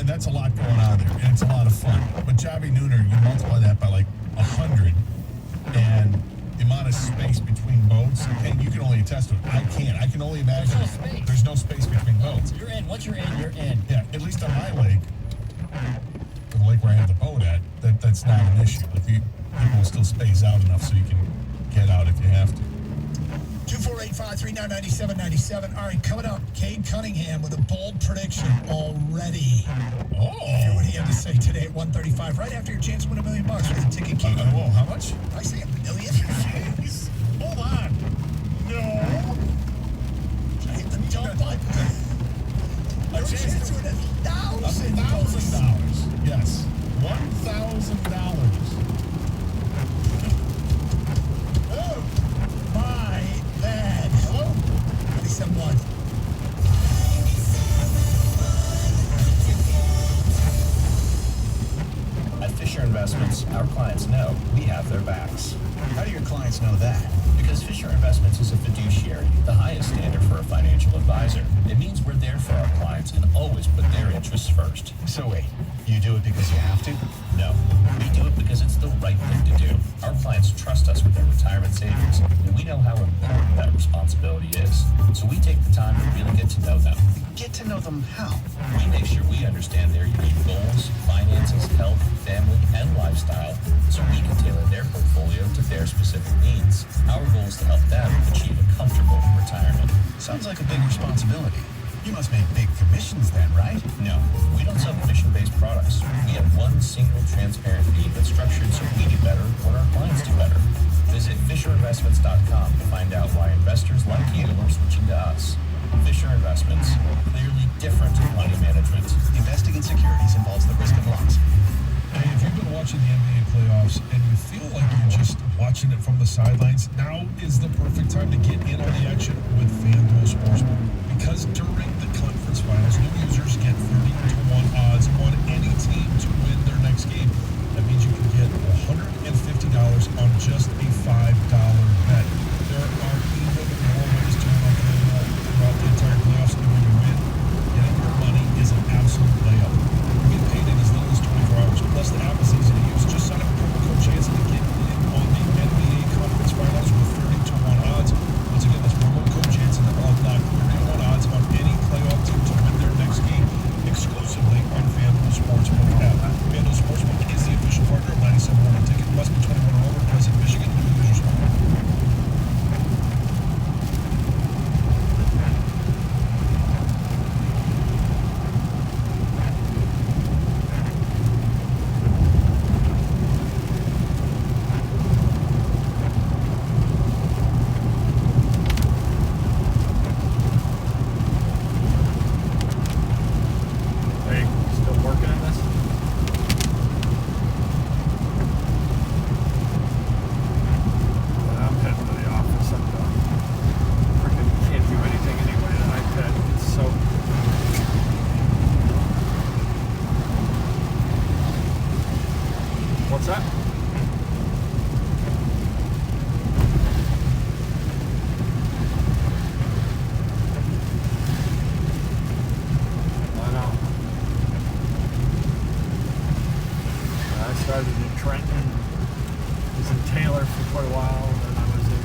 and that's a lot going on there, and it's a lot of fun. But Javi Nooner, you multiply that by like 100, and the amount of space between boats, and you can only attest to it. I can't. I can only imagine. There's no space between boats. You're in. Once you're in, you're in. Yeah, at least on my lake, the lake where I have the boat at, that's not an issue. Like people will still space out enough so you can get out if you have to. 248-539-9797. All right, coming up, Cade Cunningham with a bold prediction already. Oh. Hear what he had to say today at 1:35, right after your chance to win $1 million with the ticket key. Whoa, how much? I say $1 million. Jeez. Hold on. No. I hit the jump button. A chance to win $1,000. $1,000. Yes. $1,000. Oh, my bad. Hello? 97.1. At Fisher Investments, our clients know we have their backs. How do your clients know that? Because Fisher Investments is a fiduciary, the highest standard for a financial advisor. It means we're there for our clients and always put their interests first. So wait, you do it because you have to? No, we do it because it's the right thing to do. Our clients trust us with their retirement savings, and we know how important that responsibility is. So we take the time to really get to know them. Get to know them how? We make sure we understand their unique goals, finances, health, family, and lifestyle, so we can tailor their portfolio to their specific needs. Our goal is to help them achieve a comfortable retirement. Sounds like a big responsibility. You must make big commissions then, right? No, we don't sell commission-based products. We have one single transparent fee that's structured so we do better when our clients do better. Visit FisherInvestments.com to find out why investors like you are switching to us. Fisher Investments, clearly different money management. Investing in securities involves the risk of loss. Hey, if you've been watching the NBA playoffs and you feel like you're just watching it from the sidelines, now is the perfect time to get in on the action with FanDuel Sportsbook. Because during the conference finals, new users get 30-1 odds on any team to win their next game. That means you can get $150 on just a $5 bet. There are even more ways to win on FanDuel throughout the entire playoffs, and when you win, getting your money is an absolute layup. You get paid in as little as 24 hours. Plus, the app is easy to use. Just sign up with promo code Jansen to get in on the NBA Conference Finals with 30-1 odds. Once again, that's promo code Jansen to unlock 31 odds on any playoff team to win their next game exclusively on FanDuel Sportsbook app. FanDuel Sportsbook is the official partner of 97.1 The Ticket. Must be 21 or older. Present in Michigan. New users only. What's that? I know. I started in Trenton, was in Taylor for quite a while, then I was in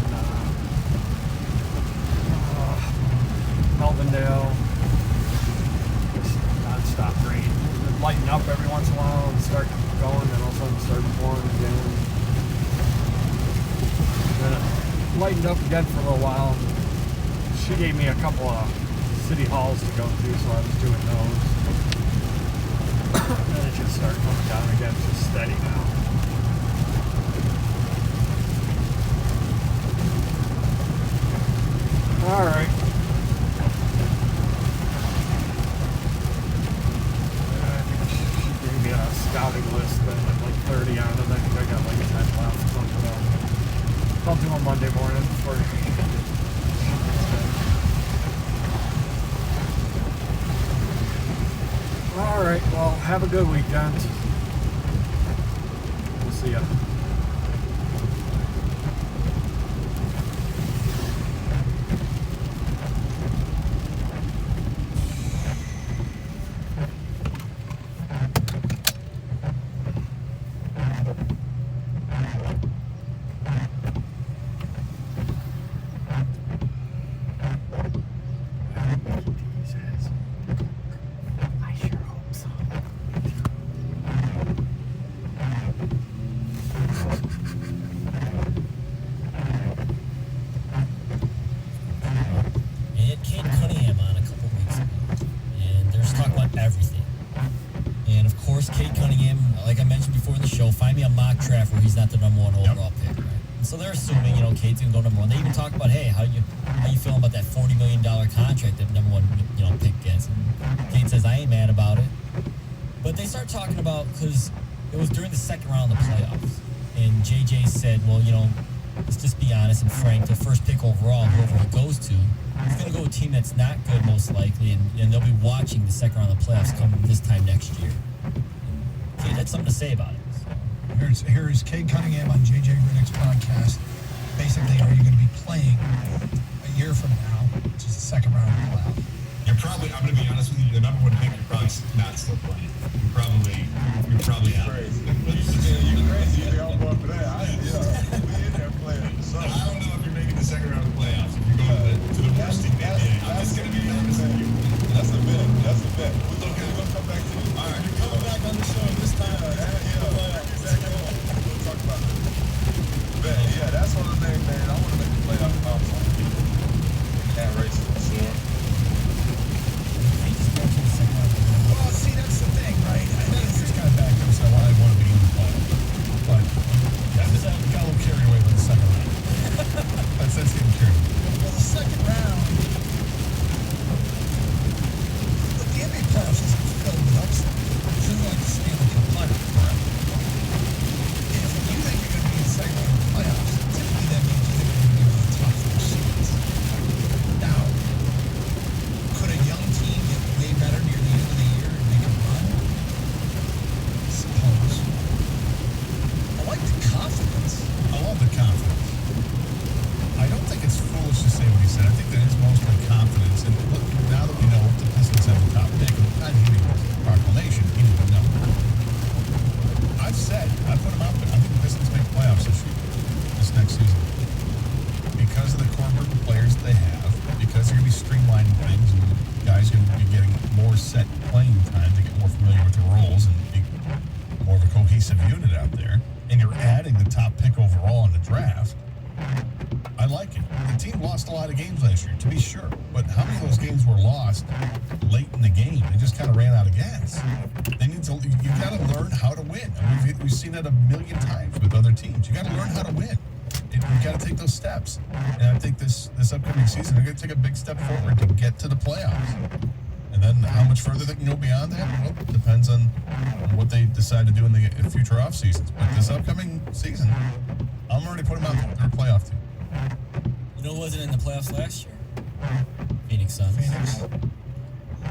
Melvindale, just non-stop rain. It would lighten up every once in a while and start going, and all of a sudden it started pouring again. Then it lightened up again for a little while. She gave me a couple of city halls to go to, so I was doing those. And then it just started coming down again, just steady now. Alright. Scouting list, then with like 30 on it. I think I got like 10 left. Something I'll do on Monday morning for Alright, well, have a good weekend. We'll see ya. like I mentioned before in the show, find me a mock draft where he's not the number one overall pick, right? And so they're assuming, Cade's gonna go number one. They even talk about, hey, how you feeling about that $40 million contract that number one, pick gets? And Cade says, I ain't mad about it. But they start talking about, because it was during the second round of the playoffs, and JJ said, well, let's just be honest and frank, the first pick overall, whoever it goes to, it's going to go to a team that's not good, most likely, and they'll be watching the second round of the playoffs come this time next year. Cade had something to say about it. So. Here's Cade Cunningham on JJ Redick's podcast. Basically, are you going to be playing a year from now, which is the second round of the playoffs? I'm going to be honest with you, the number one pick, you're probably not still playing. You're probably out. Crazy. You crazy. You all going for that. We in there playing. So, I don't know if you're making the second round of the playoffs. If you're going to the worst team in the NBA, I'm just going to be honest with you. That's a bet. We're going to come back to you. All right. You're coming back on the show this time. Exactly. We'll talk about that. Bet. Yeah, that's one of the things, man. I want to make the playoff bounce on. Can't race it, sure. Well, see, that's the thing, right? I think it's It's kind of backed up, so I want to be in the playoffs. But, yeah, this got a little carried away with the second round. That's getting carried away. well, the second round. Look, the NBA playoffs isn't filled with upset. This isn't like the Stanley Cup final. If you think you're going to be in the second round of the playoffs, typically that means you think you're going to be one of the top four seeds. Now, could a young team get way better near the end of the year and make a run? I suppose. I like the confidence. I love the confidence. I don't think it's foolish to say what he said. I think that is mostly confidence. And look, now that we know the Pistons have the top pick, not hitting proclamation, he didn't know. I've said, I put him out there, I think the Pistons make playoffs this next season. Because of the core group of players they have, because they're going to be streamlining things, and guys are going to be getting more set playing time to get more familiar with their roles and be more of a cohesive unit out there. And you're adding the top pick overall in the draft. I like it. The team lost a lot of games last year, to be sure. But how many of those games were lost late in the game? They just kind of ran out of gas. You got to learn how to win. I mean, we've seen that a million times with other teams. You got to learn how to win. You got to take those steps. And I think this upcoming season, they're going to take a big step forward to get to the playoffs. And then how much further they can go beyond that, well, it depends on what they decide to do in the future off seasons. But this upcoming season, I'm already putting them out there. They're a playoff team. Who wasn't in the playoffs last year? Phoenix Suns.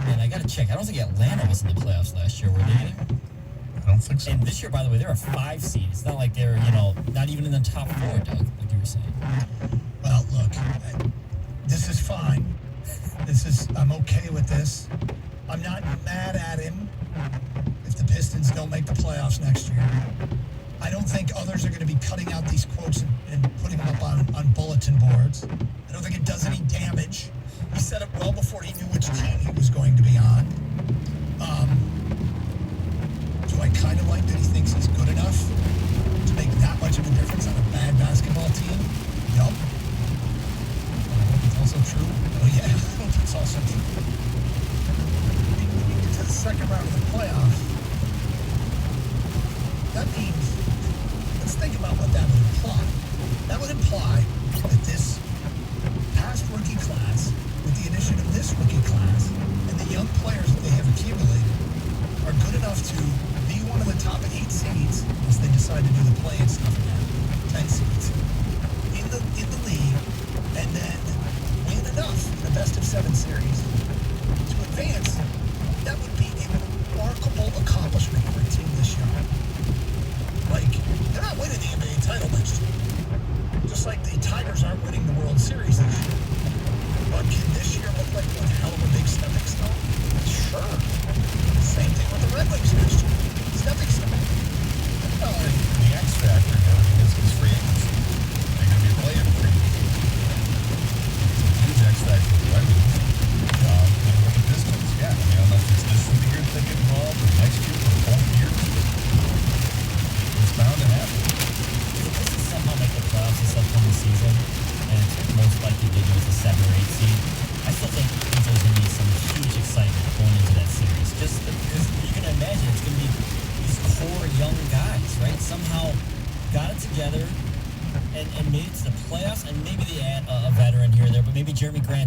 And I got to check. I don't think Atlanta was in the playoffs last year, were they? I don't think so. And this year, by the way, they're a 5 seed. It's not like they're, not even in the top 4, Doug, like you were saying. Well, look, this is fine. I'm okay with this. I'm not mad at him if the Pistons don't make the playoffs next year. I don't think others are going to be cutting out these quotes and putting them up on bulletin boards. I don't think it does any damage. He said it well before he knew which team he was going to be on. Do I kind of like that he thinks he's good enough to make that much of a difference on a bad basketball team? Yup. I hope it's also true. Oh yeah, I hope it's also true. When you get to the second round of the playoffs, that means, let's think about what that would imply. That would imply that this past rookie class, with the addition of this rookie class, and the young players that they have accumulated, are good enough to be one of the top 8 seeds once they decide to do the play-in stuff again. 10 seeds in the league, and then win enough in a best-of-7 series to advance. That would be a remarkable accomplishment for a team this young. Like, they're not winning the NBA title next year. Just like the Tigers aren't winning the World Series this year. But can this year look like one hell of a big stepping stone? Sure. Same thing with the Red Wings next year. Stepping stone. Well, the X factor here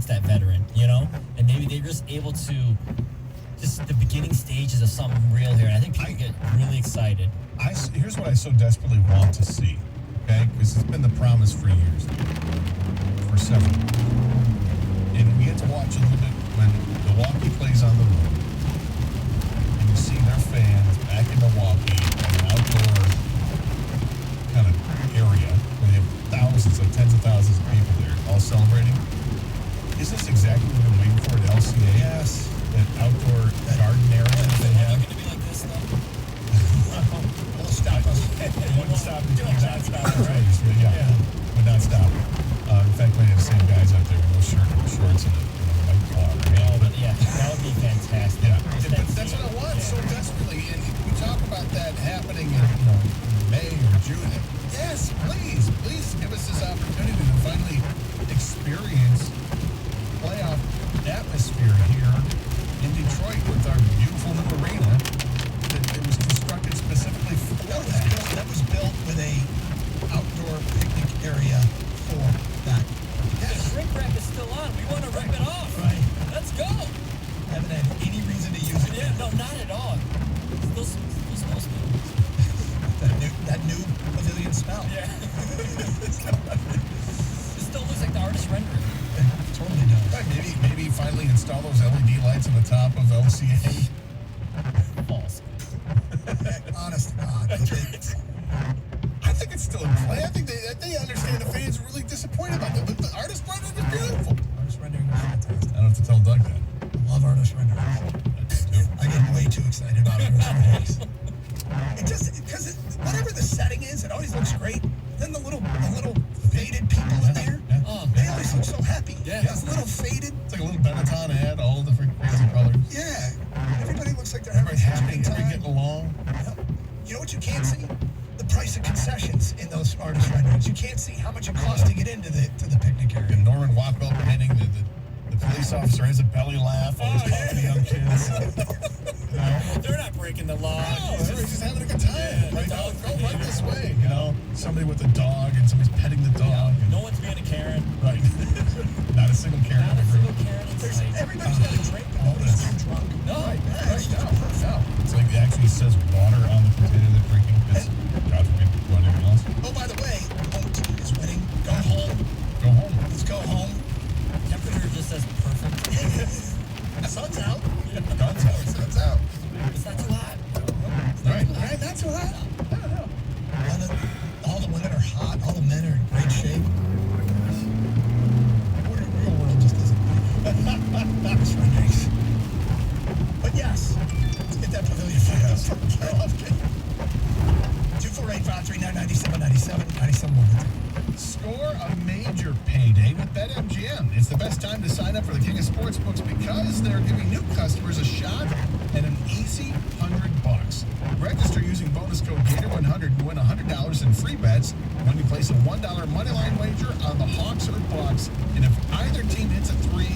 against that veteran, and maybe they're just able to just the beginning stages of something real here. And I think people get really excited. Here's what I so desperately want to see, okay? Because it's been the promise for years, for several. And we get to watch a little bit when Milwaukee plays on the road, and you see their fans back in Milwaukee, an outdoor kind of area where they have thousands, like tens of thousands of people there, all celebrating. Is this exactly what we're waiting for at LCA? Yes. That outdoor garden area that they have? It's going to be like this, though. It'll stop us. It wouldn't stop until you not stop. Yeah. Would not stop. In fact, we have the same guys out there with no shirt, no shorts, and a white claw. No, but yeah, that would be fantastic. Yeah, Just but that that's scene. what I want so desperately. And we talk about that happening in May or June. Yes, please give us this opportunity to finally experience playoff atmosphere here in Detroit with our beautiful new arena that was constructed specifically for that. That was built with a outdoor picnic area for that. The shrink wrap is still on. We want to rip it off. Right. Let's go. Haven't had any reason to use it. Yeah, no, not at all. Still smells good. That new pavilion smell. Yeah. It still looks like the artist rendering. It totally does. Right, maybe finally install those LED lights on the top of LCA. False. Honest to God. I think it's still in play. I think they understand the fans are really disappointed about that. The artist rendering is beautiful. Artist rendering is fantastic. I don't have to tell Doug that. I love artist renderings. I get way too excited about artist renderings. It just, because whatever the setting is, it always looks great. Then the little faded people in there, they always look so happy. Yeah. Those little faded, It's like a little Benetton ad, all different crazy colors. yeah. Everybody looks like they're having Everybody such a happy, good everybody time. getting along. You know what you can't see? The price of concessions in those artist renderings. You can't see how much it costs to get into the picnic area. And Norman Wachtell hitting the police officer has a belly laugh while he's talking to young kids. They're not breaking the law. No, everybody's just having a good time. Yeah, Right, the go dog- right this way. Somebody with a dog and somebody's petting the dog. No one's being a Karen. Right. Not a single Karen Not a in the single group. Karen in There's, sight. everybody's got a drink, but nobody's too drunk. No. Right, no. It's like it actually says water on the container they're drinking because God forbid do anything else. Oh, by the way, home team is winning. Go home. Go home. Let's go home. Temperature just says perfect. Sun's out. Guns out. Sun's out. It's not too hot. Right, not too hot. No. All the women are hot. All the men are in great shape. The real world just doesn't artist renderings. But yes, let's get that pavilion fired up. 248-539-9797. Score a major payday with BetMGM. It's the best time to sign up for the King of Sportsbooks because they're giving new customers a shot at an easy $100. Register using bonus code Gator100 and win $100 in free bets when you place a $1 moneyline wager on the Hawks or Bucks. And if either team hits a 3,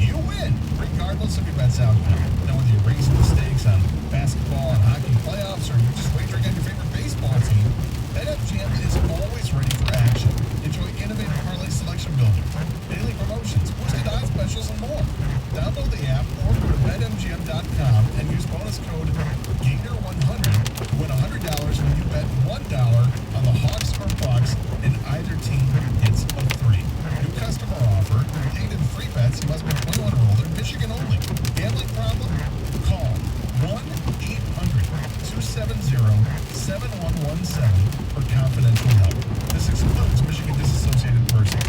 you win, regardless of your bet's outcome. Now, whether you're raising the stakes on basketball and hockey playoffs or you're just wagering on your favorite baseball team, BetMGM is always ready for action. Enjoy innovative parlay selection builder, daily promotions, boosted odds specials, and more. Download the app or go to BetMGM.com and use bonus code Gator100 to win $100 when you bet $1 on the Hawks or Bucks and either team hits a 3. New customer offer, paid in free bets. You must be 21 or older. Michigan only. Gambling problem? Call 1-800-270-7117 for confidential help. This excludes Michigan disassociated persons.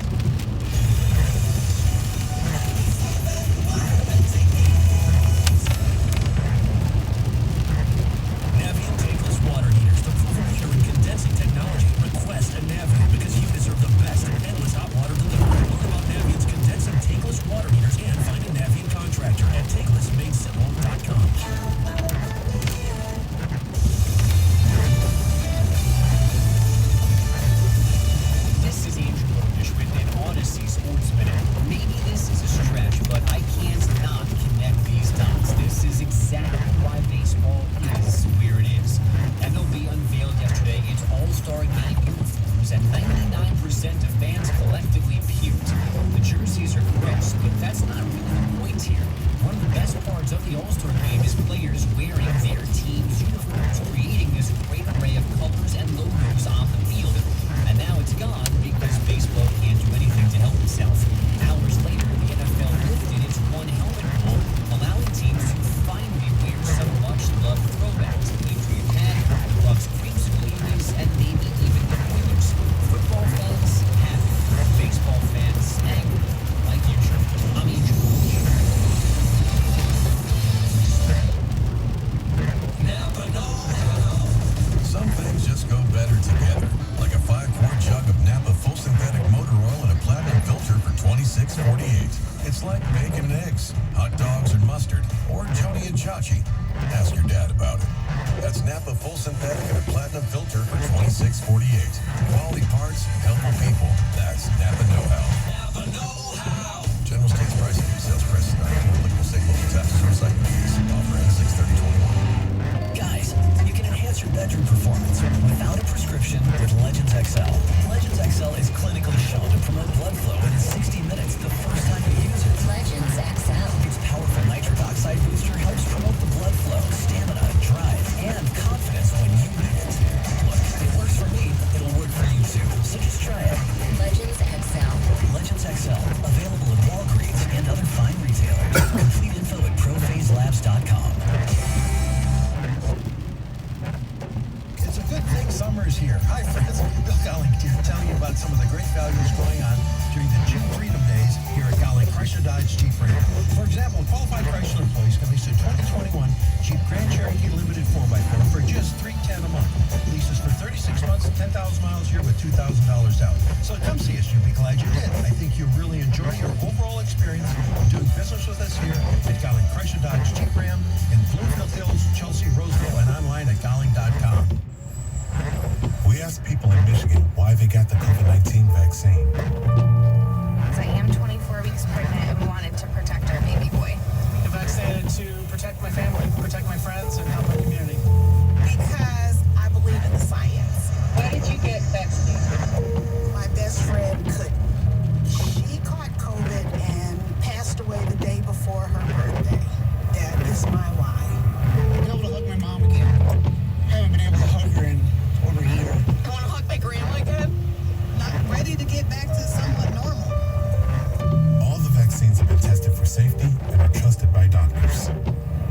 Navien tankless water heaters, the proven leader in condensing technology. Request a Navien because you deserve the best in endless hot water delivery. Learn about Navien's condensing tankless water heaters and find a Navien contractor at tanklessmadesimple.com. This is Andrew Bodish with an of the All-Star Game is players wearing their team's uniforms, creating this great array of colors and logos on the field. And now it's gone because baseball can't do anything to help itself. Hours later, the NFL lifted its one-helmet rule, allowing teams to finally wear some much-loved throwbacks. The Patriots had, the Bucs creamsicle unis, and maybe even the Oilers. Football fans happy, baseball fans angry. Like usual, I'm usual. Napa know-how. Some things just go better together. Like a 5-quart jug of Napa full synthetic motor oil and a platinum filter for $26.48. It's like bacon and eggs, hot dogs and mustard, or Joni and Chachi. Ask your dad about it. That's Napa full synthetic and a platinum filter for $26.48. Quality parts, helpful people. That's Napa know-how. Napa know-how. General States pricing. Sales prices not applicable. State local taxes or recycling fees. Offer ends 6/30/21. Guys, you can enhance your bedroom performance without a prescription with Legends XL. Legends XL is clinically shown to promote blood flow in 60 minutes the first time you use it. Legends XL. Its powerful nitric oxide booster helps promote the blood flow, stamina, drive, and confidence when you need it. Look, it works for me, it'll work for you too. So just try it. Legends XL. Legends XL, available at Walgreens and other fine retailers. Complete info at ProPhaseLabs.com. It's a good thing summer's here. Hi, friends. Bill Golling here, telling you about some of the great values going on during the Jeep Freedom Days here at Golling Chrysler Dodge Jeep Ram. For example, qualified Chrysler employees can lease a 2021 Jeep Grand Cherokee Limited 4x4 for just $310 a month. Leases for 36 months, 10,000 miles a year with $2,000 out. So come see us. You'll be glad you did. I think you'll really enjoy your overall experience doing business with us here at Golling Chrysler Dodge Jeep Ram in Bloomfield Hills, Chelsea, Roseville, and online at Golling.com. We asked people in Michigan why they got the COVID-19 vaccine. I am 24 weeks pregnant and we wanted to protect our baby boy. I'm vaccinated to protect my family, protect my friends, and help my community. Because I believe in the science. Why did you get vaccinated? My best friend couldn't. She caught COVID and passed away the day before her birthday. That is my why. I'm able to hug my mom again. I haven't been able to hug her in over a year. I want to hug my grandma again. Not ready to get back to somewhat normal. All the vaccines have been tested for safety and are trusted by doctors.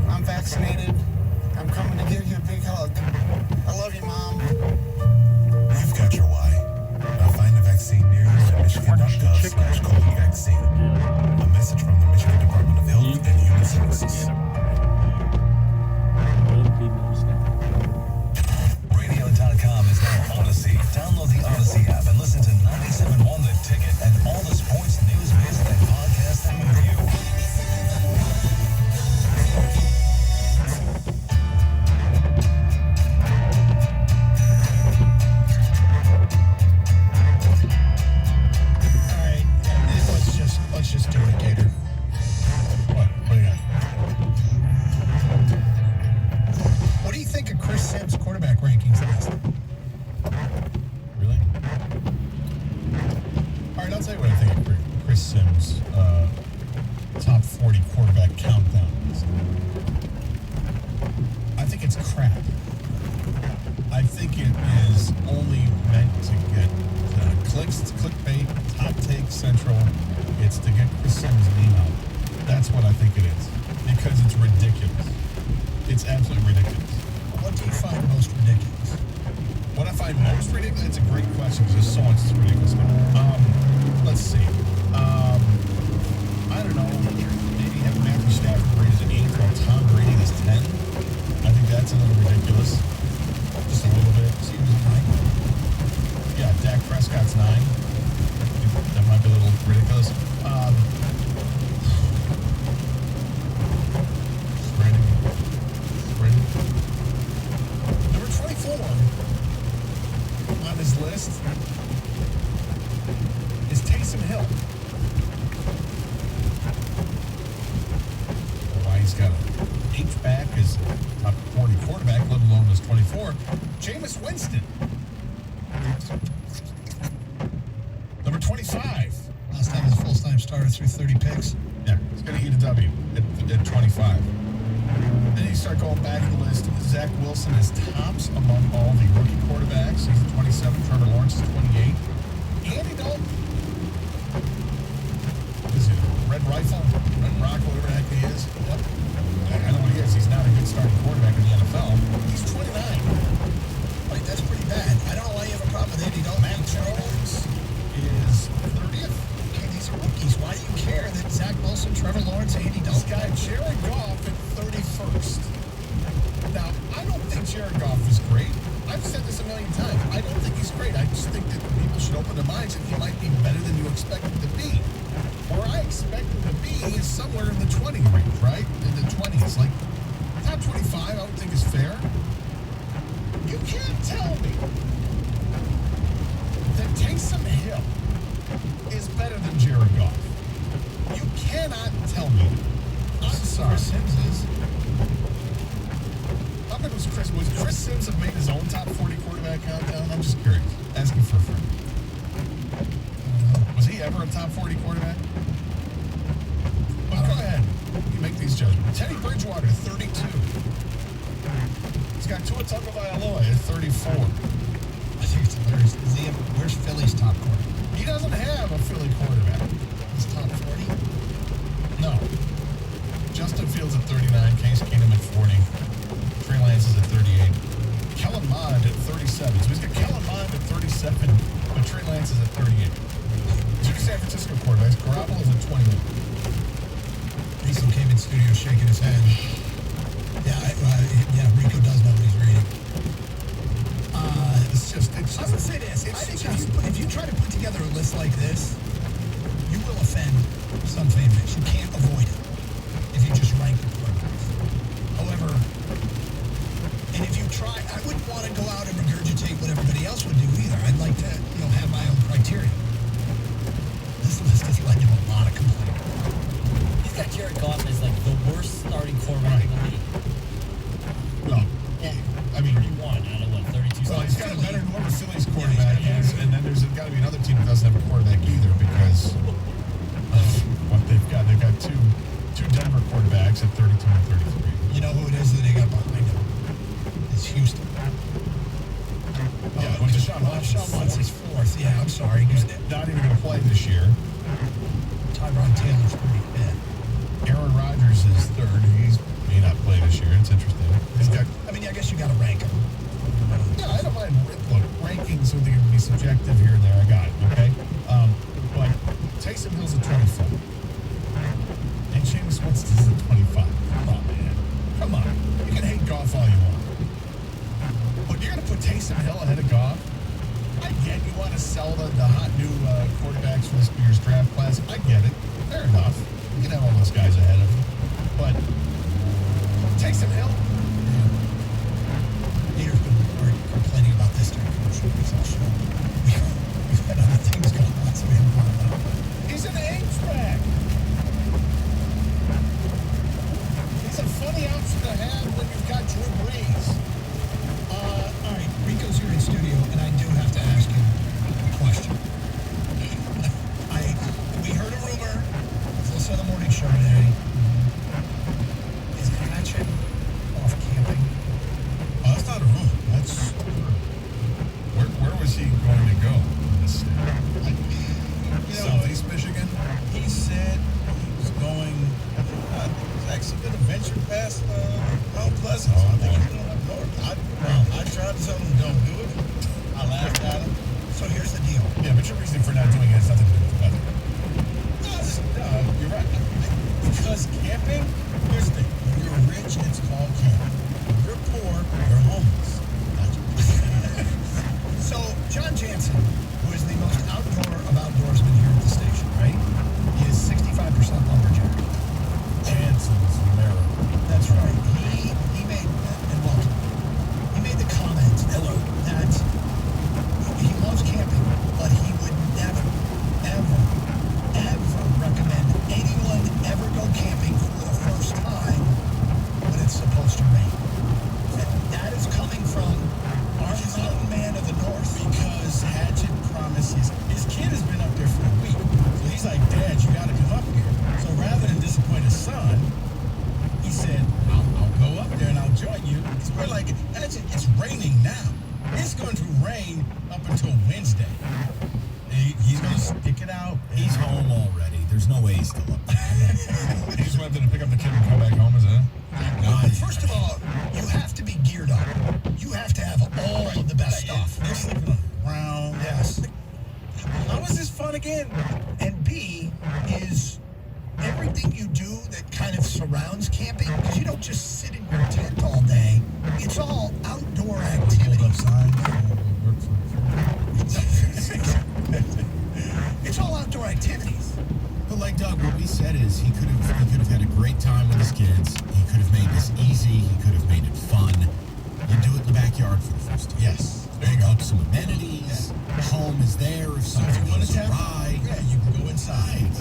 I'm vaccinated. I'm coming to give you a big hug. I love you, Mom. You've got your why. Now find a vaccine near you at michigan.gov/COVID vaccine. A message from the Michigan Department of Health and Human Services. Radio.com is now Odyssey. Download the Odyssey app and listen to 97.1 The Ticket and all the sports, news, music, and podcasting with you. All right, let's just do it, Gator. What do you got? What do you think of Chris Sims' quarterback rankings last? Really? All right, I'll tell you what I think of Chris Sims' top 40 quarterback countdown. I think it's crap. I think it is only meant to get clicks. It's clickbait, hot take central. It's to get Chris Sims' name out. That's what I think it is. Because it's ridiculous. It's absolutely ridiculous. What do you find most ridiculous? What I find most ridiculous? It's a great question because there's so much that's ridiculous. Let's see. I don't know. Maybe have Matthew Stafford rated as an 8 while Tom Brady is 10. I think that's a little ridiculous. Just a little bit. See who's 9? Yeah, Dak Prescott's 9. That might be a little ridiculous. Brandon. Number 24 on his list is Taysom Hill. Why he's got an H-back as top 40 quarterback, let alone as 24. Jameis Winston. Number 25. Last time was a full-time starter through 30 picks. Yeah, he's going to eat a W at 25. start going back in the list, Zach Wilson is tops among all the rookie quarterbacks. He's at 27. Trevor Lawrence is 28. Andy Dalton is it Red Rifle, Red Rock, whatever the heck he is. Yep. I know what he is. He's not a good starting quarterback in the NFL. He's 29. Like, that's pretty bad. I don't know why you have a problem with Andy Dalton. Matt Jones is 30th. Okay, these are rookies. Why do you care that Zach Wilson, Trevor Lawrence, Andy This Dalton? guy, Jared Goff, at 31st. Now, I don't think Jared Goff is great. I've said this a million times. I don't think he's great. I just think that people should open their minds and he might be better than you expect him to be. Where I expect him to be is somewhere in the 20 range, right? In the 20s. Like, top 25, I would think is fair. You can't tell me that Taysom Hill is better than Jared Goff. You cannot tell me. I'm sorry. Chris Sims is. How good was Chris Sims have made his own top 40 quarterback countdown? I'm just curious. Asking for a friend. Was he ever a top 40 quarterback? Well, go ahead. You make these judgments. Teddy Bridgewater, 32. He's got Tua Tagovailoa at 34. I think it's hilarious. Where's Philly's top quarterback? He doesn't have a Philly quarterback. He's top 40? No. Justin Fields at 39. Case Keenum at 40. Trey Lance is at 38. Kellen Mond at 37. So he's got Kellen Mond at 37, but Trey Lance is at 38. Two San Francisco quarterbacks. Garoppolo is at 21. Rico came in studio shaking his head. Yeah, Rico does know what he's reading. I would say this. I think if you try to put together a list like this, you will offend some fan base. You can't avoid it if you just rank the quarterbacks. However, and if you try, I wouldn't want to go out and regurgitate what everybody else would do either. I'd like to, have my own criteria. This list has led to a lot of complaining. He's got Jared Goff as like the worst starting quarterback in the league. Well, I mean, he won out of what, 32 well, seconds? he's got a better than whoever Philly's quarterback is, and then there's got to be another team that doesn't have a quarterback either because of what they've got. They've got two Denver quarterbacks at 32 and 33. You know who it is that they got behind him? It's Houston. Yeah, well, Deshaun Watson's fourth. Yeah, I'm sorry. He's not even going to play this year. Tyrod Taylor's pretty bad. Aaron Rodgers is third. He may not play this year. It's interesting. He's got. I mean, I guess you got to rank him. Yeah, I don't mind. Look, rankings so they can be subjective here and there. I got it. Okay. But Taysom Hill's at 24, and Jameis Winston's at 25. Come on, man. Come on. You can hate Goff all you want, but you're gonna put Taysom Hill ahead of Goff. I get you want to sell the hot new quarterbacks for this year's draft class. I get it. Fair enough. You can have all those guys ahead of him, but Taysom Hill. Peter's been complaining about this during commercial breaks all show. We've had other things going on, so we haven't brought it up. He's an H-back. He's a funny option to have when you've got Drew Brees. All right, Rico's here in studio, and I do have to ask him a question. We heard a rumor. Let's listen to the morning show today. Is Hatchet off camping? That's not a rumor. That's where was he going to go in this state? Southeast Michigan? He said he was going. He's actually going to venture past Mount Pleasant. So I think he's going up north. I tried to tell him don't do it. I laughed at him. So here's the deal. Yeah, but your reason for not doing it has nothing to do with the weather. No, you're right. Because camping, here's the thing. When you're rich, it's called camping. When you're poor, you're homeless. So John Jansen, who is the most outdoor of outdoorsmen here at the station, right? He is 65% lumberjack. Jansen's America. That's right. He made, and welcome, he made the comment, hello, that he loves camping, but he would never, ever, ever recommend anyone ever go camping for the first time join you. Because we're like, it's raining now. It's going to rain up until Wednesday. He's going to stick it out. He's home already. There's no way he's still up there. He just went there to pick up the kid and come back home, is it? First of all, you have to be geared up. You have to have all of the best stuff. They're sleeping on the ground. Yes. How is this fun again? And B is everything you do that kind of surrounds camping, because you don't just sit in your tent all day. It's all outdoor activity. Hold up signs. It's all outdoor activities. But like Doug, what we said is he could have had a great time with his kids. He could have made this easy. He could have made it fun. You do it in the backyard for the first time. Yes. There you go. Up some amenities. Home is there if something goes awry. Yeah, you can go inside.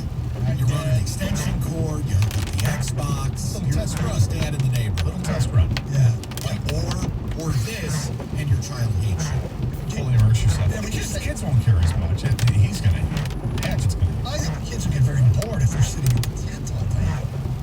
You run an extension cord. You hook up the Xbox. Little You're test run. just dad in the neighborhood. Little test run. Yeah. Like, or this, and your child hates you. Totally immerse yourself. Yeah, but Kids won't care as much. He's gonna. Hatchet's gonna. I think the kids will get very bored if they're sitting in the tent all day.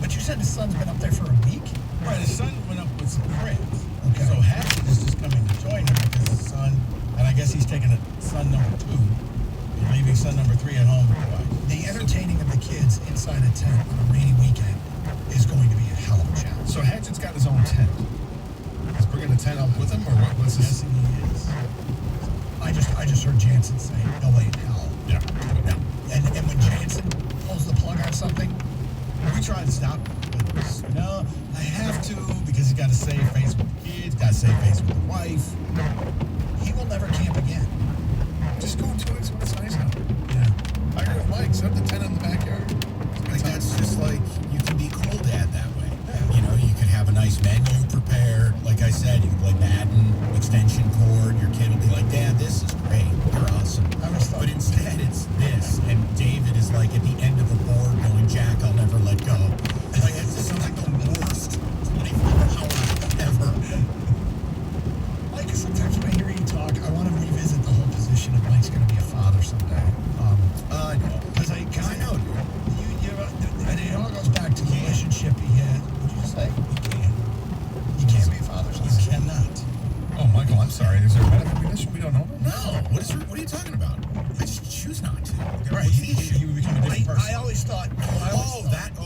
But you said the son's been up there for a week? Right, his son went up with some friends. Okay. So Hatchet is just coming to join him because his son, and I guess he's taking son number 2 and leaving son number 3 at home with the wife. The entertaining of the kids inside a tent on a rainy weekend is going to be a hell of a challenge. So Hatchet's got his own tent. He's bringing the tent up with him, or what's this? Guessing he is. I just heard Jansen say, no way in hell. Yeah. No. And when Jansen pulls the plug on something, We tried to stop him. But no, I have to because he's got to save face with the kids, got to save face with the wife. he will never camp again. Just go to it. It's nice out. Yeah. I agree with Mike. Set up the tent in the backyard. Like, that's just like, you can be cool dad that way. You know, you can have a nice menu prepared. Like I said, you can play Madden, extension cord. Your kid will be like, Dad, this is great. You're awesome. But instead, it's this. And David is like at the end of the board going, Jack, I'll never let go. Like, it just sounds like the worst 24 hours ever. Mike, sometimes when I hear you talk, I want to revisit the whole position of Mike's going to be a father someday. I know. Because I know, and it all goes back to the relationship he had. What did you say? He can't be a father. He cannot. Oh, Michael, I'm sorry. Is there a medical condition we don't know about? No. What are you talking about? I just choose not to. Right. You become a different person. I always thought.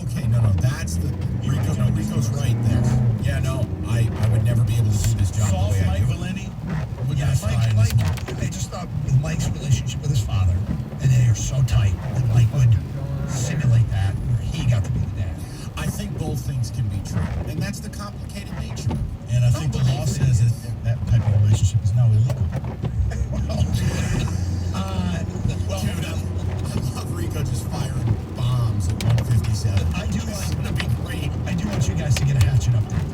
Okay. No. That's the Rico. No, Rico's right there. Yeah, no. I would never be able to do this job the Soft way I Mike do. Valenti. Yeah, Mike, I just thought with Mike's relationship with his father, and they are so tight that Mike would simulate that, where he got to be the dad. I think both things can be true, and that's the complicated nature of it. And I think the law says that type of relationship is now illegal. Dude, I love Rico just firing bombs at 157. It's gonna be great. I do want you guys to get a Hatchet up there.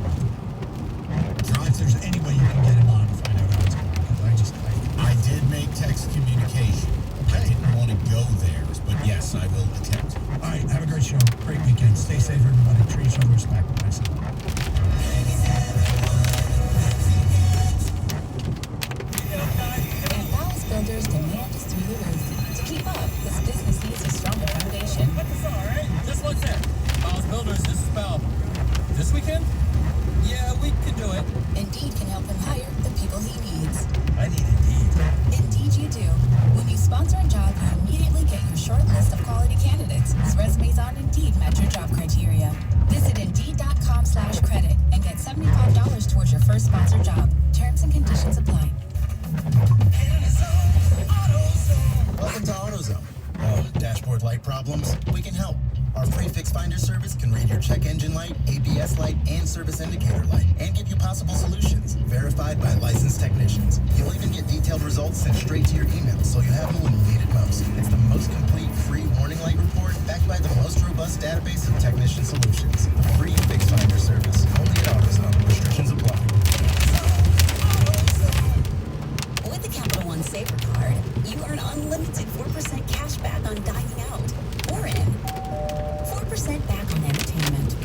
If there's any way you can get him on and find out how it's going, because I did make text communication. I didn't want to go there, but yes, I will attempt. All right, have a great show. Great weekend. Stay safe, everybody. Treat each other with respect. Nice. And Bowles Builders demand is through the roof. To keep up, this business needs a stronger foundation. Just look there. Miles Builders, this is Bell. This weekend? Yeah, we can do it. Indeed can help him hire the people he needs. I need Indeed. Indeed you do. When you sponsor a job, you immediately get your short list of quality candidates whose resumes on Indeed match your job criteria. Visit Indeed.com/credit and get $75 towards your first sponsored job. Terms and conditions apply. Welcome to AutoZone. Oh, dashboard light problems? We can help. Our free Fix Finder service can read your check engine light, ABS light, and service indicator light, and give you possible solutions, verified by licensed technicians. You'll even get detailed results sent straight to your email, so you have them when you need it most. It's the most complete free warning light report, backed by the most robust database of technician solutions. The free Fix Finder service, only at AutoZone. Restrictions apply. With the Capital One Saver Card, you earn unlimited 4% cash back on dining out or in. 4% back on entertainment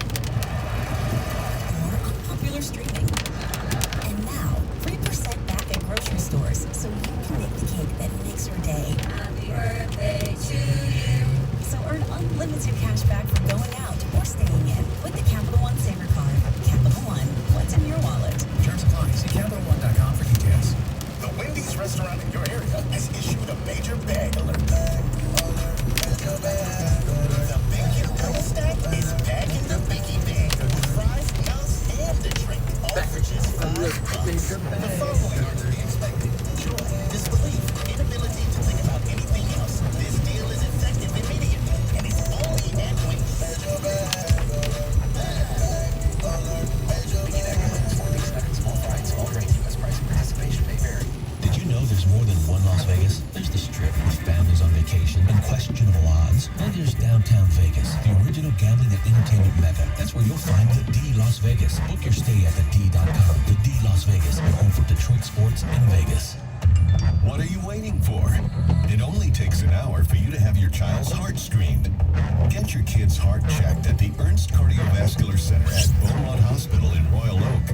or on popular streaming. And now, 3% back at grocery stores so you can make the cake that makes your day. Happy birthday to you. So earn unlimited cash back for going out or staying in with the Capital One Saver Card. This, the following are to be expected. Joy, disbelief, inability to think about anything else. This deal is effective immediately, and it's only handling small fries, all rate U.S. price and participation may vary. Did you know there's more than one Las Vegas? There's the Strip with families on vacation and questionable odds. And there's downtown Vegas, the original gambling and entertainment mecca. That's where you'll find the D Las Vegas. Book your stay at thed.com. The D Las Vegas, your home for Detroit sports in Vegas. What are you waiting for? It only takes an hour for you to have your child's heart screened. Get your kid's heart checked at the Ernst Cardiovascular Center at Beaumont Hospital in Royal Oak.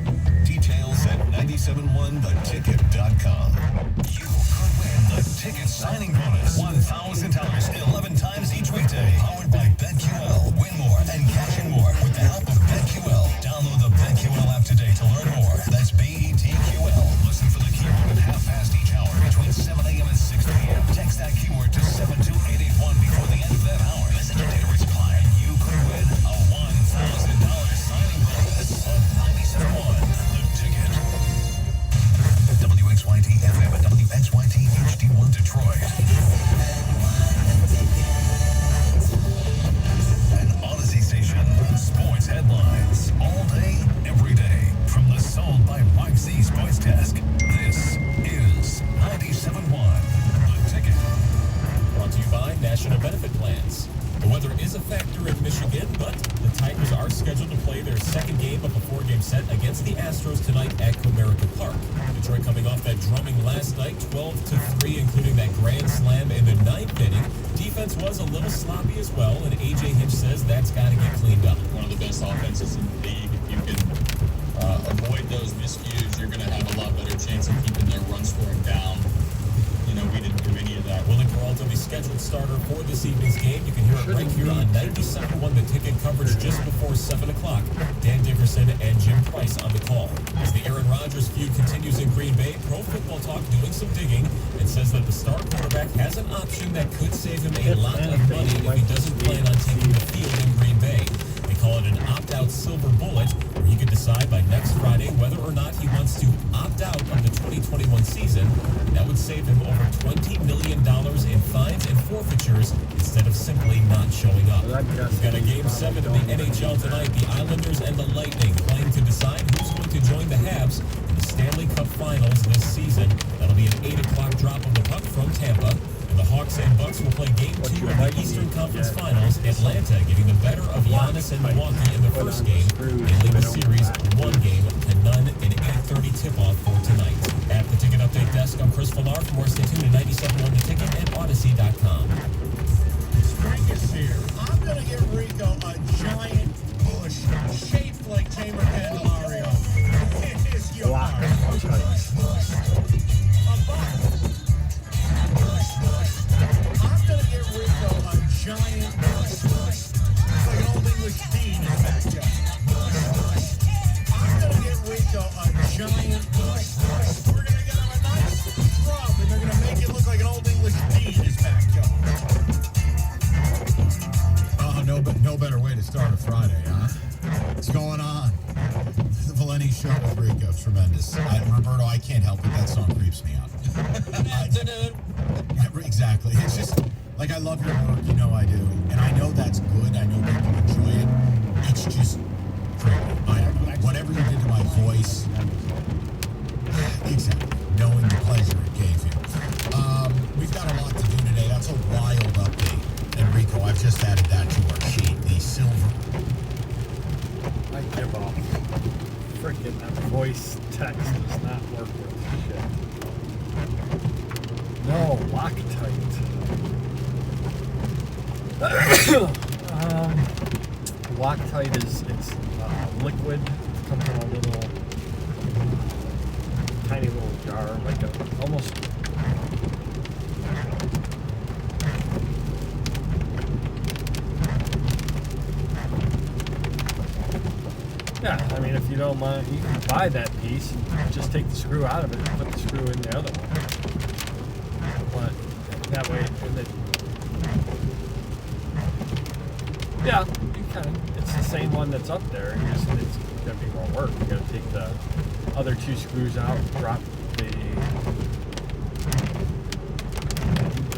Details at 971theticket.com. You could win the ticket signing bonus. $1,000 11 times each weekday. Powered by BetQL. Win more and cash in more with the help of BetQL. Download the BetQL app today to learn more. That's BETQL. Listen for the keyword at half past each hour between 7 a.m. and 6 p.m. Text that keyword to 72881 before the end of that hour. Message data reply, and you could win a $1,000 signing bonus on 97.1 The Ticket. WXYT FM and WXYT HD1 Detroit. An Odyssey station. Sports headlines all day, every day. From the Sold by Mike Z Sports Desk. This is 97.1 The Ticket. Brought to you by National Benefit Plans. The weather is a factor in Michigan, but the Tigers are scheduled to play their second game of a four-game set against the Astros tonight at Comerica Park. Detroit coming off that drumming last night, 12-3, including that grand slam in the ninth inning. Defense was a little sloppy as well, and A.J. Hinch says that's got to get cleaned up. One of the best offenses in the league. If you can avoid those miscues, you're going to have a lot better chance of keeping their run scoring down. You know, we didn't do any of that. Willie Peralta, the scheduled starter for this evening's game. You can hear it right here on 97.1 The Ticket, coverage just before 7 o'clock. Dan Dickerson and Jim Price on the call. As the Aaron Rodgers feud continues in Green Bay, Pro Football Talk doing some digging and says that the star quarterback has an option that could save him a lot of money if he doesn't plan on taking the field in Green Bay. They call it an opt-out silver bullet, where he could decide by next Friday whether or not he wants to opt out of the 2021 season. That would save him over $20 million in fines and forfeitures instead of simply not showing up. We've got a Game 7 of the NHL tonight. The Islanders and the Lightning playing to decide who's going to join the Habs in the Stanley Cup Finals this season. That'll be an 8 o'clock drop of the puck from Tampa. The Hawks and Bucks will play Game 2 of the Eastern Conference Finals. Atlanta getting the better of Giannis and Milwaukee in the first game. They lead the series 1-0 an 8:30 tip-off for tonight. At the Ticket Update Desk, I'm Chris Villar. For more, stay tuned to 97.1 The Ticket and Odyssey.com. Spring is here. I'm going to get Rico a giant bush shaped like Tamer Candelario. It is yours. A buck. I'm going to get Rico a giant bush. It's like an old English dean in his backyard. I'm going to get Rico a giant bush. We're going to get him a nice scrub, and they're going to make it look like an old English dean in his backyard. Oh, no better way to start a Friday, huh? What's going on? The Valenti Show with Rico, tremendous. Roberto, I can't help it. That song creeps me out. Exactly. It's just, like, I love your work, you know I do. And I know that's good. I know people enjoy it. It's just creepy. I don't know. Whatever you did to my voice, exactly. Knowing the pleasure it gave you. We've got a lot to do today. That's a wild update. And Rico, I've just added that to our sheet. The silver. I give up. Freaking that voice text does not work with shit. No, Loctite. Loctite it's liquid. It comes in a little tiny little jar, like a almost. Yeah, I mean, if you don't mind, you can buy that piece and just take the screw out of it and put the screw in the other one. But that way, yeah, you can. It's the same one that's up there. It's going to be more work. You got to take the other two screws out, drop the...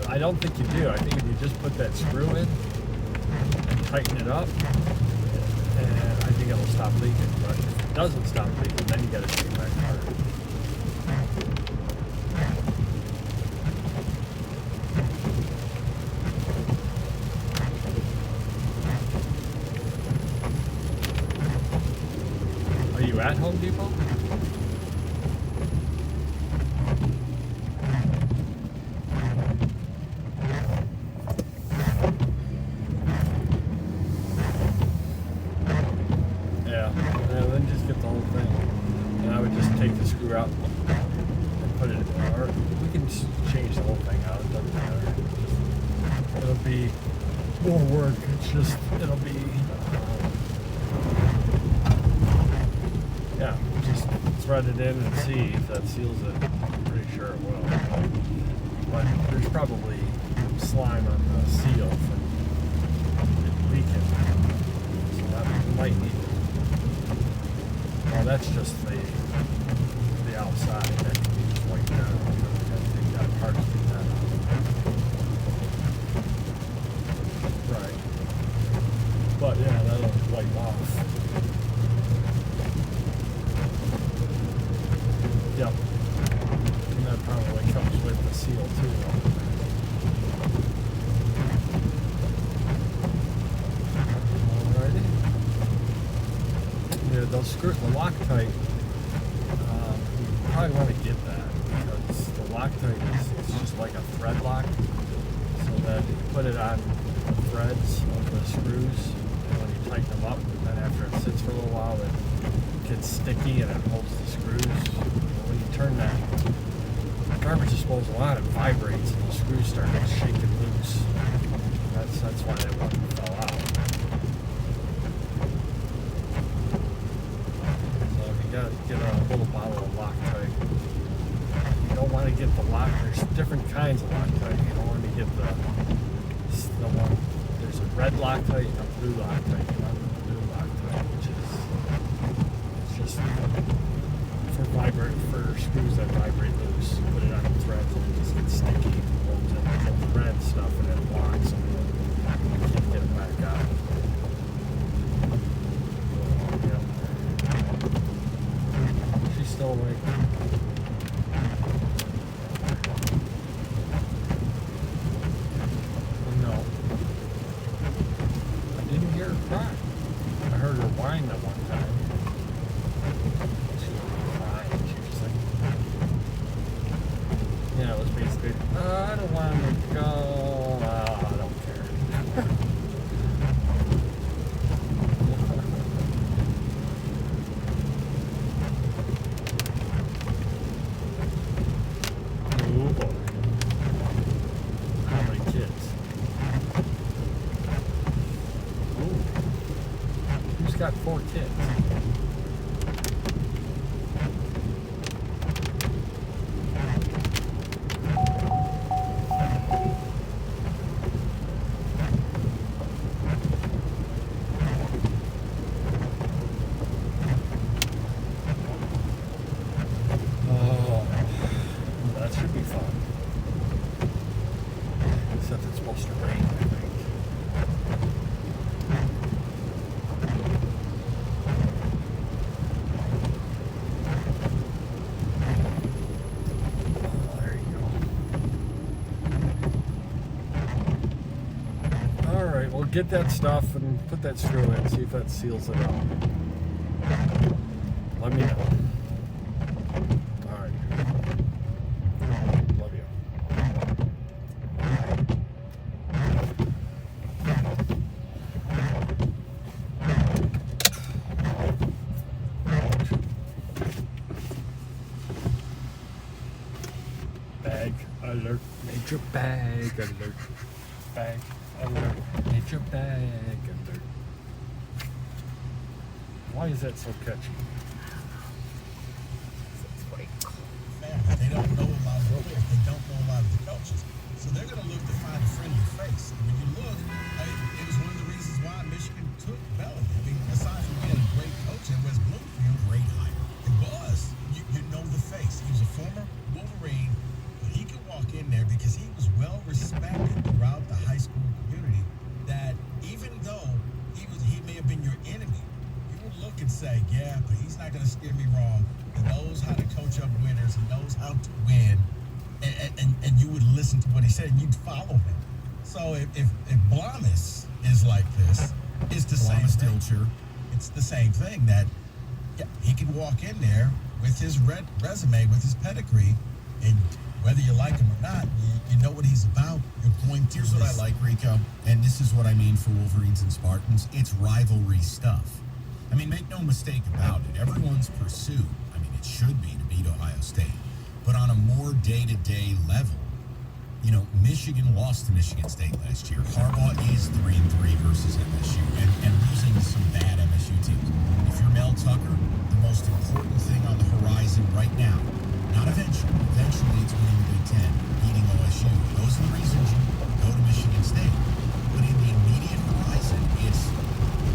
I don't think you do. I think if you just put that screw in and tighten it up, and I think it'll stop leaking. But if it doesn't stop leaking, then you got to take it back apart. Are you at Home Depot? Yeah, then just get the whole thing. And I would just take the screw out and put it in there. Or we can just change the whole thing out. It doesn't matter. It'll be more work. It's just, it'll be, yeah, just thread it in and see if that seals it. I'm pretty sure it will. But there's probably slime on the seal from it leaking. So that might need it. Well, that's just the outside. That can be just wiped down. You gotta take that apart to get that out. Right. But yeah, that'll wipe off. Yep. And that probably comes with the seal too. Alrighty. Yeah, they'll screw the Loctite. You probably want to get that because the Loctite is it's just like a thread lock, so that you put it on the threads of the screws, and when you tighten them up, then after it sits for a little while, it gets sticky and it holds the screws. And when you turn that garbage disposal on, it vibrates and the screws start shaking loose. That's why that one fell out. Get a little bottle of Loctite. You don't want to get the lock. There's different kinds of Loctite. You don't want to get the one. There's a red Loctite and a blue Loctite. You want the blue Loctite, which is it's just for screws that vibrate loose. You put it on the threads and it just gets sticky. Holds it. The red stuff and it locks and you can't get it back out. Still awake. No. I didn't hear her cry. I heard her whine that one time. She wasn't crying. She was just like, yeah, it was basically, I don't want to go. I don't care. Got 4 kids. Oh, that should be fun. Except it's supposed to rain, I think. Get that stuff and put that screw in, see if that seals it out. Let me know. Alright. Love you. Bag alert. Major bag alert. Bag alert. Major bag alert. Why is that so catchy? They don't know a lot of the players. They don't know a lot of the coaches. So they're going to look to find a friendly face. And when you look, it was one of the reasons why Michigan took Bellamy. I mean, aside from being a great coach at West Bloomfield, great hire. It was. say, yeah, but he's not going to steer me wrong. He knows how to coach up winners. He knows how to win. And you would listen to what he said, and you'd follow him. So if Blamis is like this, it's the same thing. It's the same thing that he can walk in there with his resume, with his pedigree, and whether you like him or not, you know what he's about. You're going to. Here's what I like, Rico, and this is what I mean for Wolverines and Spartans. It's rivalry stuff. I mean, make no mistake about it. Everyone's pursuit, I mean, it should be to beat Ohio State. But on a more day-to-day level, you know, Michigan lost to Michigan State last year. Harbaugh is 3-3 versus MSU, and losing to some bad MSU teams. If you're Mel Tucker, the most important thing on the horizon right now, not eventually it's winning the Big Ten, beating OSU. Those are the reasons you go to Michigan State. But in the immediate horizon, it's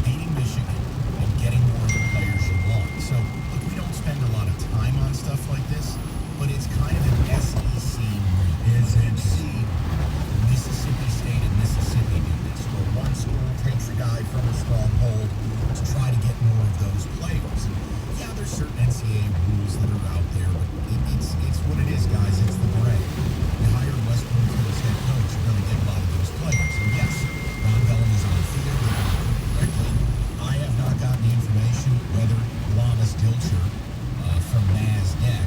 beating Michigan and getting more of the players you want. So, look, we don't spend a lot of time on stuff like this, but it's kind of an SEC move. See Mississippi State and Mississippi do this, where one school takes a guy from a stronghold to try to get more of those players. And yeah, there's certain NCAA rules that are out there, but it's what it is, guys. It's the brand. You hire Westbrook as head coach, you're going to get a lot of those players. And yes, Ron Bellamy's on the field correctly. I have not gotten the information whether Lamas Dilcher from NASDAQ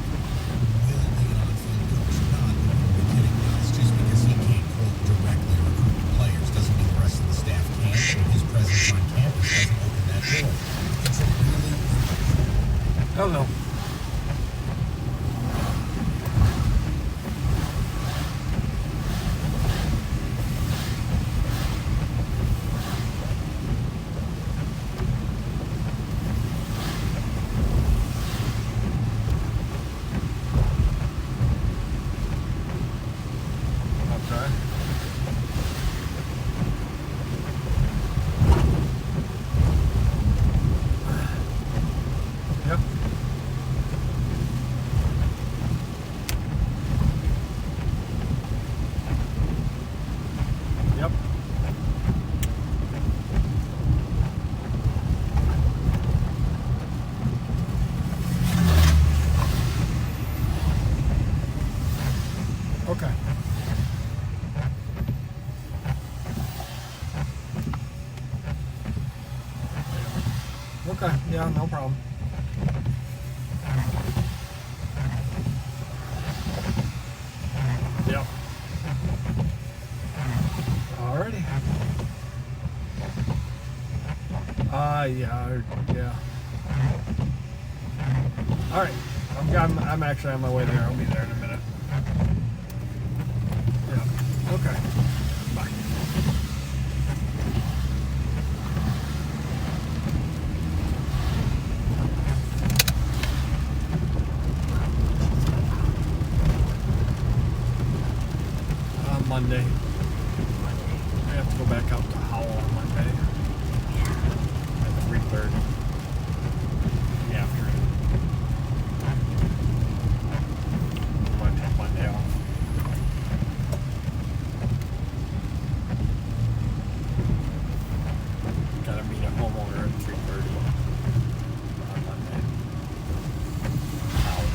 will be an on-field coach or not. We're kidding, guys. Just because he can't quote directly recruit players doesn't mean the rest of the staff can't. So his presence on campus doesn't open that door. It's a really... Hello. Okay, yeah, no problem. Yep. Alrighty. Yeah. Alright. I'm actually on my way there. I'll be there in a minute. Yeah. Okay. Bye. Monday. I have to go back out to Howell on Monday at 3:30 in the afternoon. I'm going to take Monday off. Gotta meet a homeowner at 3:30 on Monday. Howell.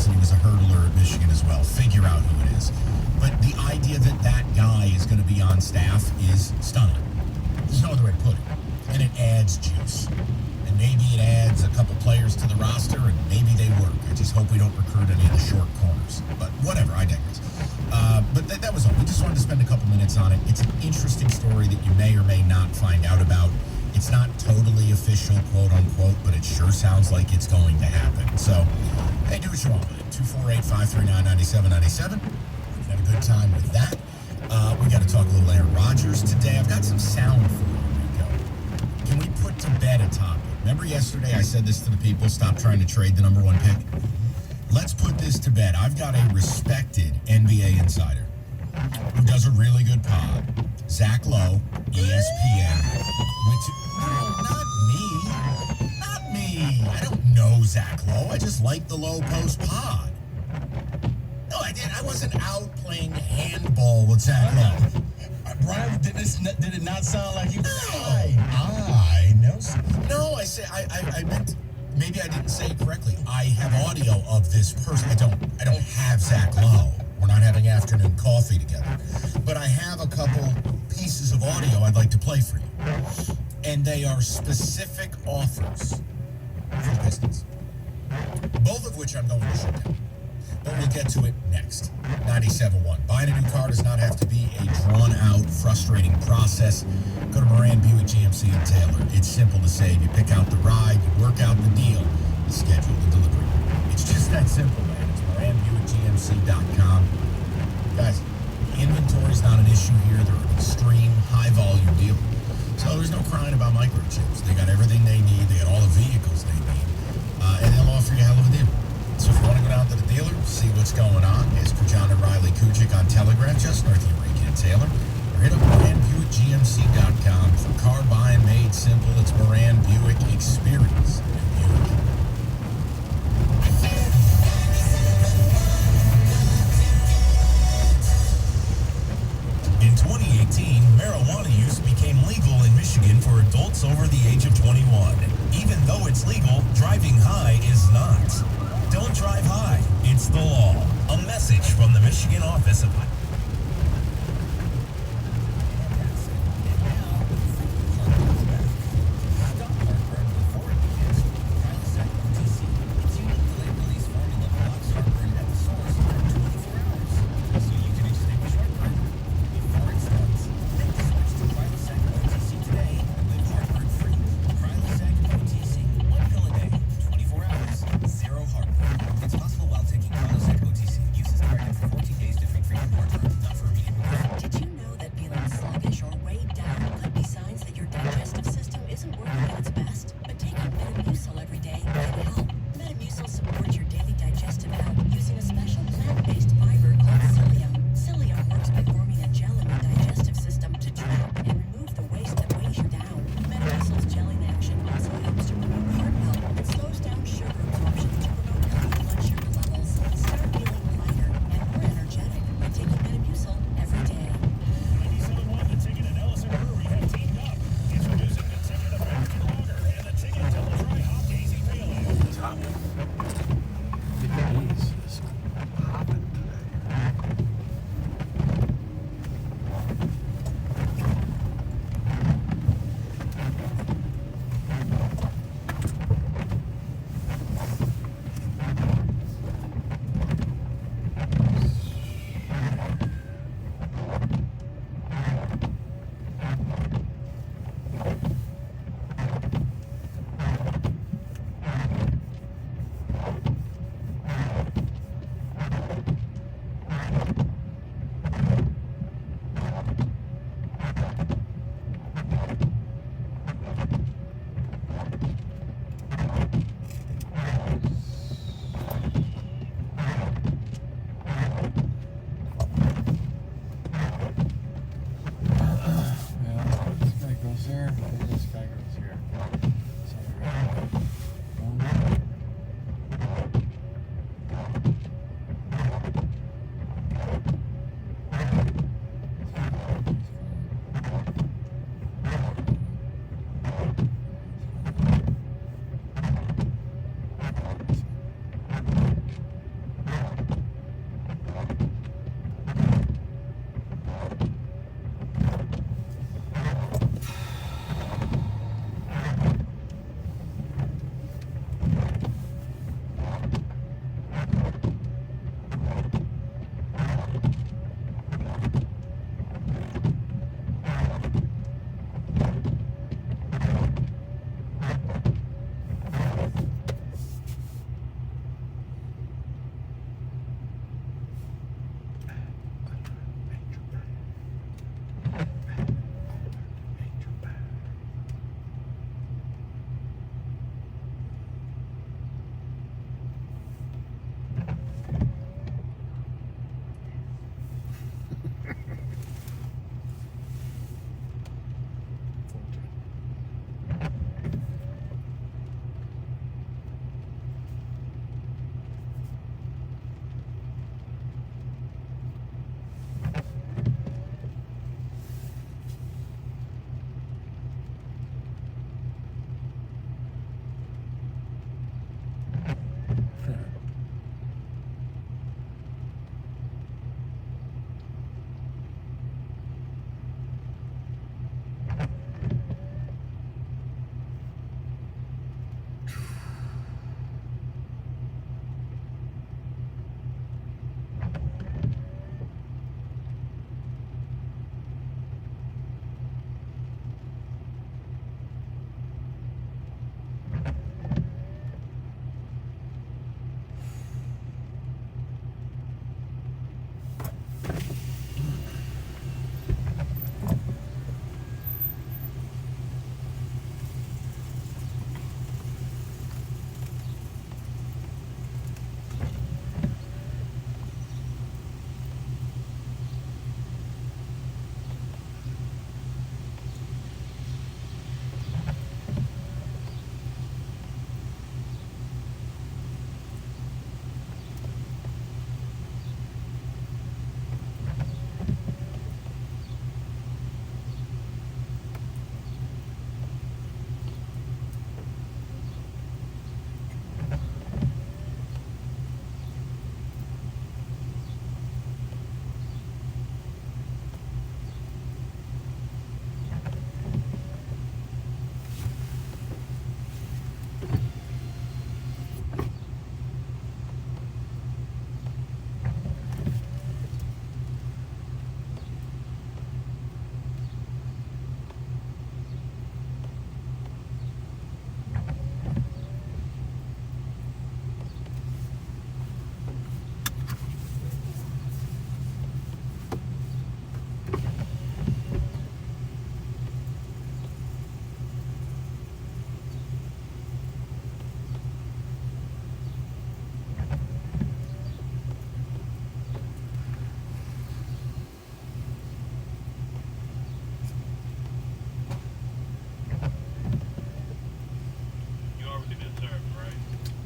and he was a hurdler at Michigan as well. Figure out who it is. But the idea that that guy is going to be on staff is stunning. There's no other way to put it. And it adds juice. And maybe it adds a couple players to the roster, and maybe they work. I just hope we don't recruit any of the short corners. But whatever, I digress. But that was all. We just wanted to spend a couple minutes on it. It's an interesting story that you may or may not find out about. It's not totally official, quote unquote, but it sure sounds like it's going to happen. So, hey, do what you want with it. 248-539-9797. We had a good time with that. We got to talk a little Aaron Rodgers today. I've got some sound for you, Rico. Can we put to bed a topic? Remember yesterday I said this to the people, stop trying to trade the number one pick? Let's put this to bed. I've got a respected NBA insider who does a really good pod. Zach Lowe, ESPN. Not me. I don't know Zach Lowe. I just like the Lowe Post pod. No, I didn't. I wasn't out playing handball with Zach Lowe. Brian, did it not sound like you? No, I know. No, I said I meant. Maybe I didn't say it correctly. I have audio of this person. I don't have Zach Lowe. We're not having afternoon coffee together. But I have a couple pieces of audio I'd like to play for you. And they are specific offers for the Pistons. Both of which I'm going to shoot down. But we'll get to it next. 97.1. Buying a new car does not have to be a drawn-out, frustrating process. Go to Moran Buick GMC in Taylor. It's simple to save. You pick out the ride, you work out the deal, you schedule the delivery. It's just that simple, man. It's MoranBuickGMC.com. Guys, inventory's not an issue here. They're an extreme, high-volume deal. So there's no crying about microchips. They got everything they need. They got all the vehicles they need. And they'll offer you a hell of a deal. So if you want to go down to the dealer, see what's going on, ask for John and Riley Kuchik on Telegraph, just north of Eureka and Taylor, or hit up MoranBuickGMC.com. For car buying made simple, it's Moran Buick Experience. In 2018, marijuana use became legal in Michigan for adults over the age of 21. Even though it's legal, driving high is not. Don't drive high. It's the law. A message from the Michigan office of... It's possible while taking Prilosec OTC. Use is directed for 14 days to treat frequent heart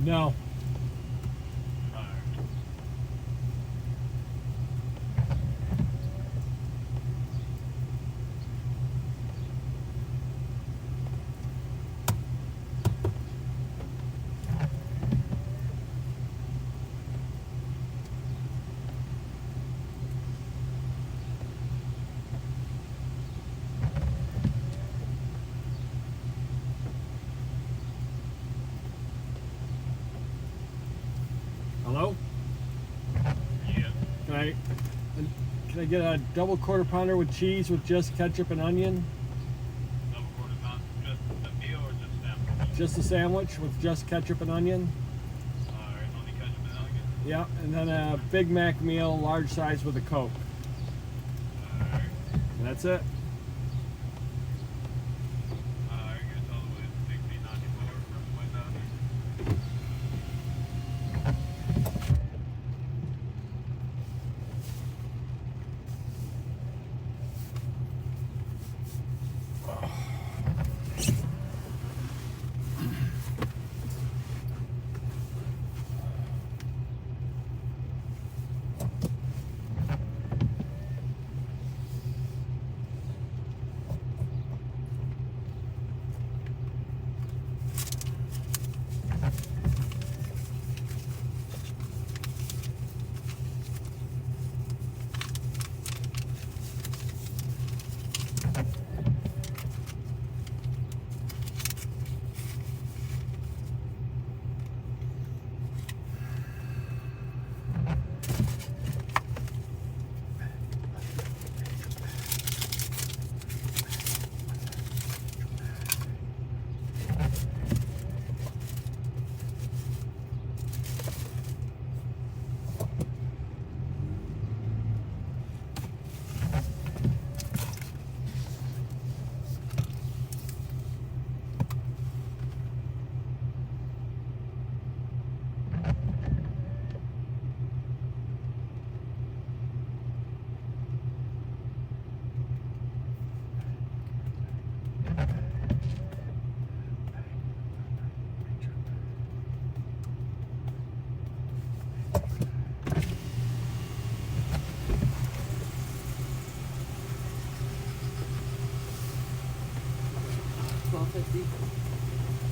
No. Hello? Yeah. Can I get a double quarter pounder with cheese with just ketchup and onion? Double quarter pounder, just the meal or just sandwich? Just a sandwich with just ketchup and onion? Alright, only ketchup and onion. Yeah, and then a Big Mac meal, large size with a Coke. Alright. And that's it. Alright, it's all the way to 1694 from the way down here.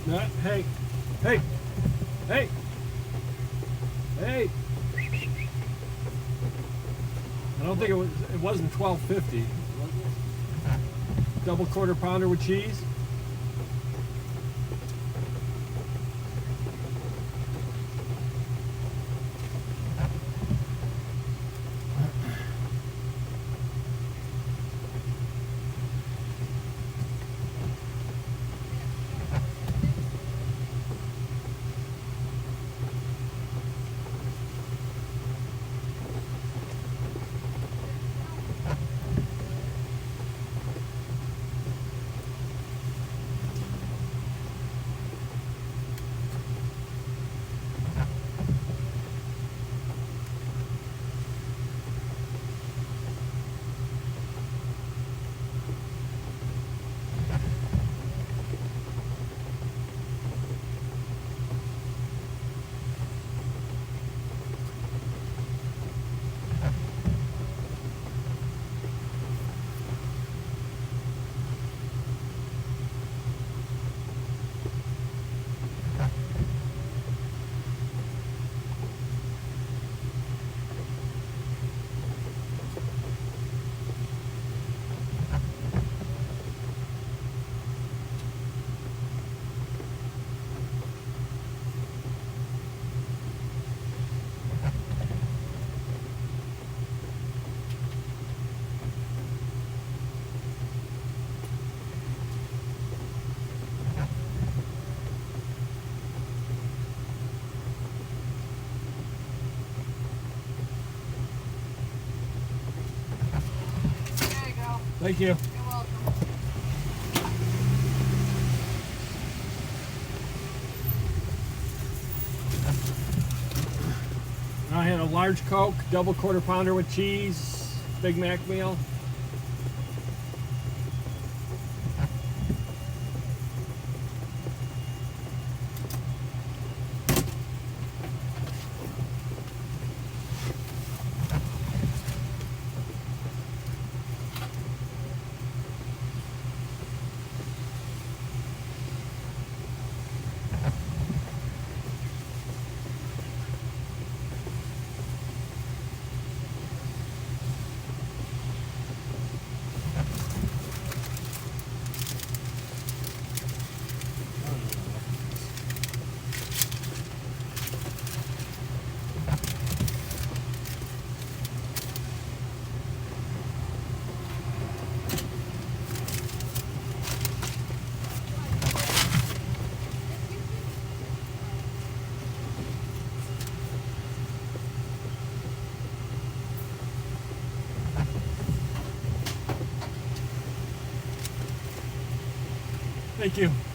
No, hey, hey, hey, hey. I don't think it wasn't $12.50. Double quarter pounder with cheese. Thank you. You're welcome. I had a large Coke, double quarter pounder with cheese, Big Mac meal. Thank you.